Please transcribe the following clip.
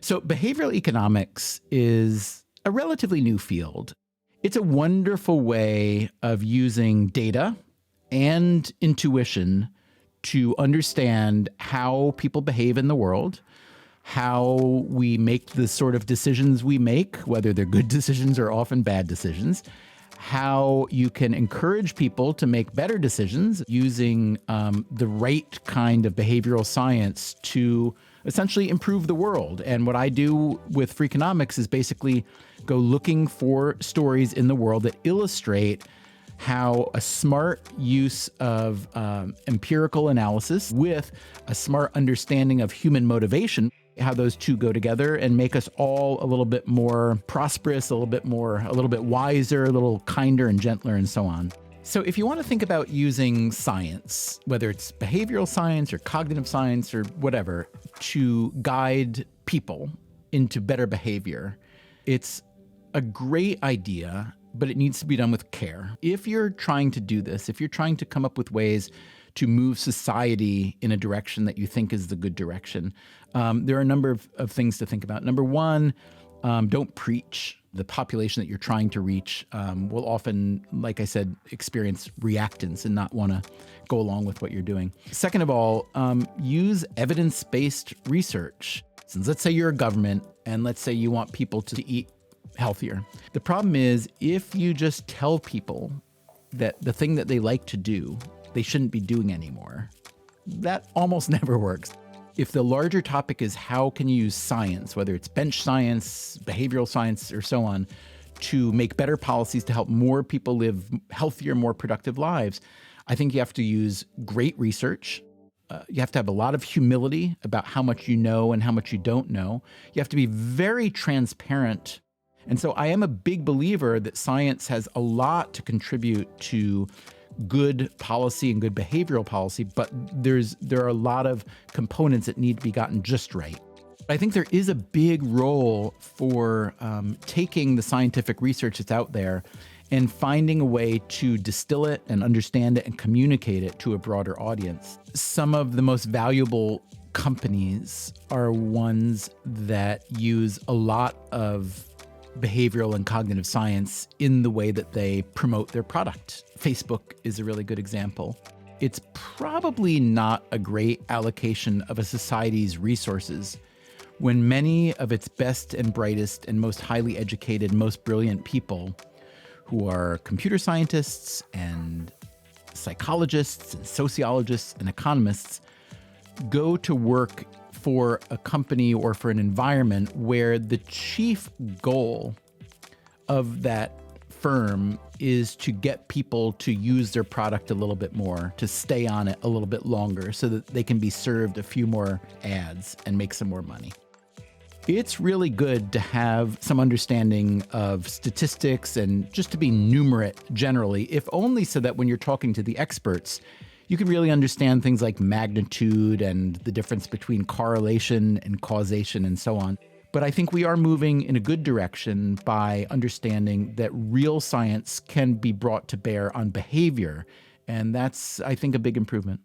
So behavioral economics is a relatively new field. It's a wonderful way of using data and intuition to understand how people behave in the world, how we make the sort of decisions we make, whether they're good decisions or often bad decisions, how you can encourage people to make better decisions using the right kind of behavioral science to essentially improve the world. And what I do with Freakonomics is basically go looking for stories in the world that illustrate how a smart use of empirical analysis with a smart understanding of human motivation, how those two go together and make us all a little bit more prosperous, a little bit wiser, a little kinder and gentler, and so on. So if you want to think about using science, whether it's behavioral science or cognitive science or whatever, to guide people into better behavior, it's a great idea, but it needs to be done with care. If you're trying to do this, if you're trying to come up with ways to move society in a direction that you think is the good direction, there are a number of things to think about. Number one, don't preach. The population that you're trying to reach will often, like I said, experience reactance and not want to go along with what you're doing. Second of all, use evidence-based research. Since let's say you're a government and let's say you want people to eat healthier. The problem is if you just tell people that the thing that they like to do, they shouldn't be doing anymore, that almost never works. If the larger topic is how can you use science, whether it's bench science, behavioral science, or so on, to make better policies to help more people live healthier, more productive lives, I think you have to use great research. You have to have a lot of humility about how much you know and how much you don't know. You have to be very transparent. And so I am a big believer that science has a lot to contribute to good policy and good behavioral policy, but there are a lot of components that need to be gotten just right. I think there is a big role for taking the scientific research that's out there and finding a way to distill it and understand it and communicate it to a broader audience. Some of the most valuable companies are ones that use a lot of behavioral and cognitive science in the way that they promote their product. Facebook is a really good example. It's probably not a great allocation of a society's resources when many of its best and brightest and most highly educated, most brilliant people who are computer scientists and psychologists and sociologists and economists go to work for a company or for an environment where the chief goal of that firm is to get people to use their product a little bit more, to stay on it a little bit longer so that they can be served a few more ads and make some more money. It's really good to have some understanding of statistics and just to be numerate generally, if only so that when you're talking to the experts, you can really understand things like magnitude and the difference between correlation and causation and so on. But I think we are moving in a good direction by understanding that real science can be brought to bear on behavior. And that's, I think, a big improvement.